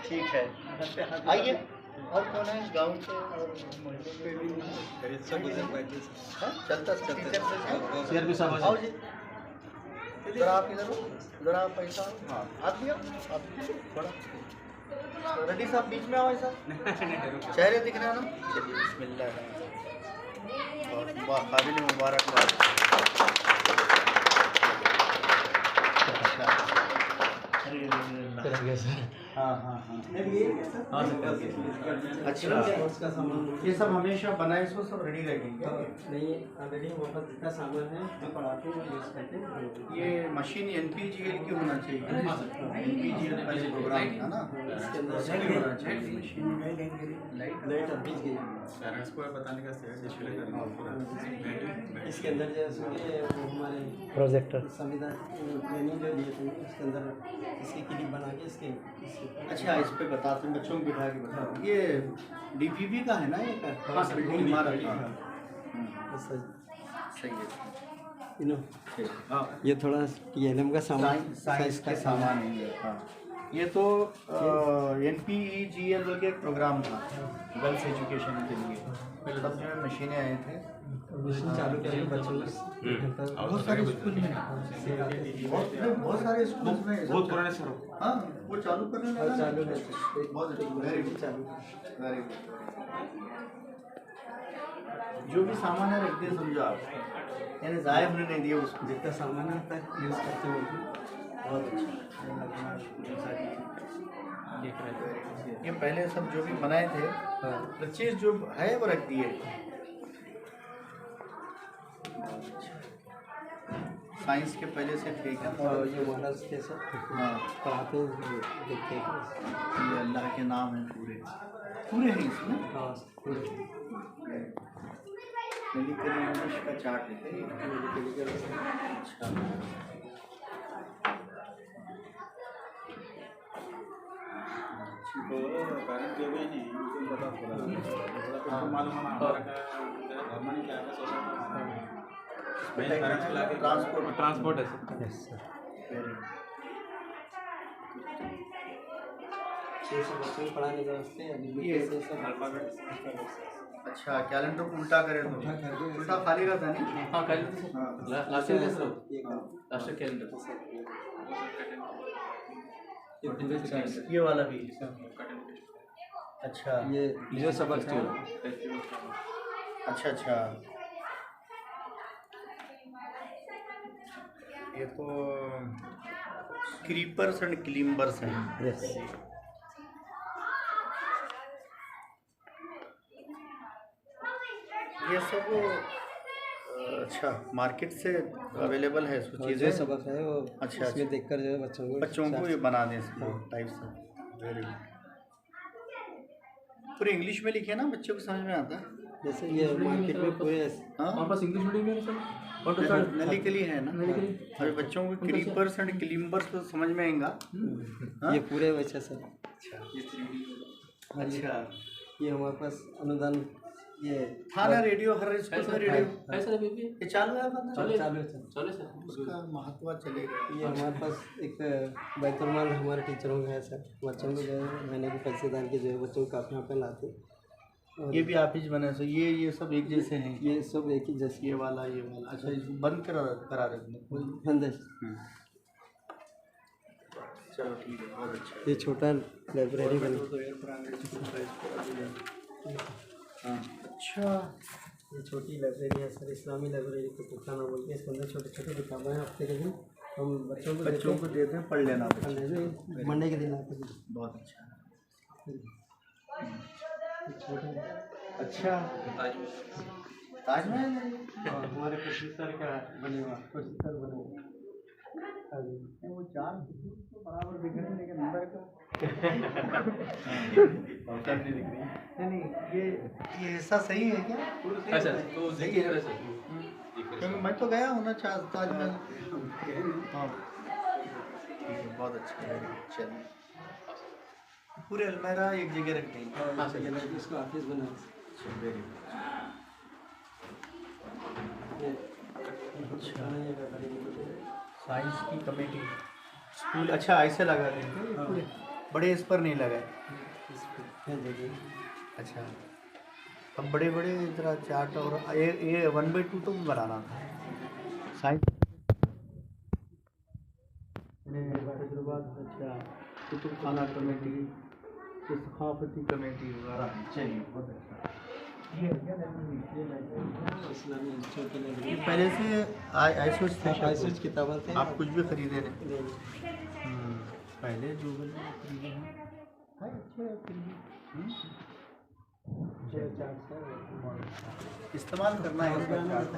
ठीक है, आइए। और कौन है इस गाँव के और चलता CRP साहब आओ जी, ज़रा आप इधर हो, ज़रा आप पैसा हाँ आप भी आओ, आप थोड़ा रेड्डी साहब बीच में आओ ऐसा चेहरे दिख रहे हैं ना। चलिए बिस्मिल्लाह और काबिल मुबारकबाद। हाँ हाँ हाँ अच्छा, ये सब हमेशा बनाए सो सब रेडी रहेंगे नहीं ऑलरेडी हमारे पास जितना सामान है जो पढ़ाते हैं यूज़ करते हैं। ये मशीन NPGL की होना चाहिए। NPGL पहले प्रोग्राम था ना, इसके अंदर उसकी होना चाहिए मशीन। लाइट अब बीच गई पेरेंट्स को बताने का डिस्प्ले करना। इसके अंदर जैसे वो हमारे प्रोजेक्टर संविधान ट्रेनिंग जो दिए थे उसके अंदर इसकी क्लिप बना के इसके अच्छा इस पे बताते हैं, बच्चों को बिठा के बताओ। ये DPP का है ना ये बिल्डिंग इमारत का? सही है। हाँ ये थोड़ा TLM का सामान साइंस के सामान है। हाँ ये तो NPEGL बोल के एक प्रोग्राम था गर्ल्स एजुकेशन के लिए, तब जो है मशीनें आए थे चालू करेंगे बच्चों को। बहुत सारे स्कूल में, बहुत सारे स्कूल में बहुत पुराने सर। हाँ वो चालू करने लगा चालू है बहुत वेरी गुड चालू वेरी गुड। जो भी सामान है रख दिए समझो आप, यानी ज़ाया हमने नहीं दिया उसको, जितना सामान है तक यूज़ करते हैं बहुत अच्छा। ये पहले सब जो भी बनाए थे तो चीज़ जो है वो रख दिए। साइंस के पहले से ठीक है और ये मॉडल्स के सब हाँ पढ़ाते हैं देखते हैं। ये अल्लाह के नाम हैं पूरे पूरे हैं इसमें। हाँ मेडिकल इंग्लिश का चार्ट लिखे हैं। अच्छा तो पेरेंट के भी नहीं उनको पता थोड़ा मालूम है हमारा का गवर्नमेंट क्या है सोशल ट्रांसपोर्ट है यस सर। बच्चों को पढ़ाने के वास्ते ये से सब अल्फाबेट अच्छा कैलेंडर को उल्टा करें तो उल्टा खाली रहता है नहीं? हाँ कैलेंडर हाँ लास्ट ईयर लास्ट कैलेंडर ये वाला भी अच्छा ये सबक है। अच्छा अच्छा ये तो क्रीपर्स एंड क्लीम्बर्स हैं। यस ये सब अच्छा मार्केट से अवेलेबल है सब जो चीज़ें। सबक है वो अच्छा, इसमें अच्छा। देखकर जो है बच्चों को ये बना दें इसको टाइप से। Very good. पूरे इंग्लिश में लिखे ना बच्चों को समझ में आता है। जैसे ये मार्केट में पूरे हाँ हमारे पास इंग्लिश मीडियम में सर नली के लिए है ना, अरे बच्चों को क्रीपर्स एंड क्लीम्बर्स तो समझ में आएगा। हाँ? ये पूरे वैसे सर। अच्छा ये हमारे पास अनुदान ये था ना रेडियो, हर स्कूल में रेडियो है सर अभी भी ये चालू है पता चले चालू चले सर उसका महत्व चलेगा। ये हमारे पास एक बैतुलमाल हमारे टीचरों का है सर। बच्चों को जो है महीने के पैसे डाल के जो है बच्चों को कापियाँ पे लाते। ये भी आप ही बने सो ये सब एक जैसे हैं। ये सब एक ही जैसे ये वाला अच्छा इसको बंद करा देते हैं। अंदर चलो ठीक है बहुत अच्छा। ये छोटा लाइब्रेरी बना। हाँ अच्छा ये छोटी लाइब्रेरी है सर, इस्लामी लाइब्रेरी को पुराना बोलते हैं। इसके अंदर छोटे छोटे किताबें हैं। हफ्ते के दिन हम बच्चों को देते हैं पढ़ लेना। मंडे के दिन आते हैं। बहुत अच्छा अच्छा ताजमहल हमारे 75 का बने हुआ 75 बने हुआ। वो चार तो बराबर दिख रहे हैं लेकिन नंबर का नहीं दिख रही। नहीं ये ऐसा सही है क्या? अच्छा तो सही है सर क्योंकि मैं तो गया हूँ ना ताजमहल। हाँ ठीक है बहुत अच्छा है। चलिए पूरे अलमेरा एक जगह रख देंगे। हाँ सर इसको ऑफिस बना। वेरी अच्छा साइंस की कमेटी स्कूल अच्छा ऐसे लगा देंगे पूरे बड़े इस पर नहीं लगे। इस पे देखिए। अच्छा, अब बड़े बड़े जरा चार्ट और ये 1/2 तो भी बनाना था साइंस तजुर्बात। अच्छा, कुतुब खाना कमेटी, सखाफती कमेटी वगैरह। चलिए बहुत अच्छा। ये इस्लामी छोटी लाइब्रेरी पहले से आईसोच थे, आइसोच किताबें थे। आप कुछ भी खरीदे नहीं। पहले जो खरीदे हैं अच्छे हैं फिर भी। इस्तेमाल करना है इसका चार्ट।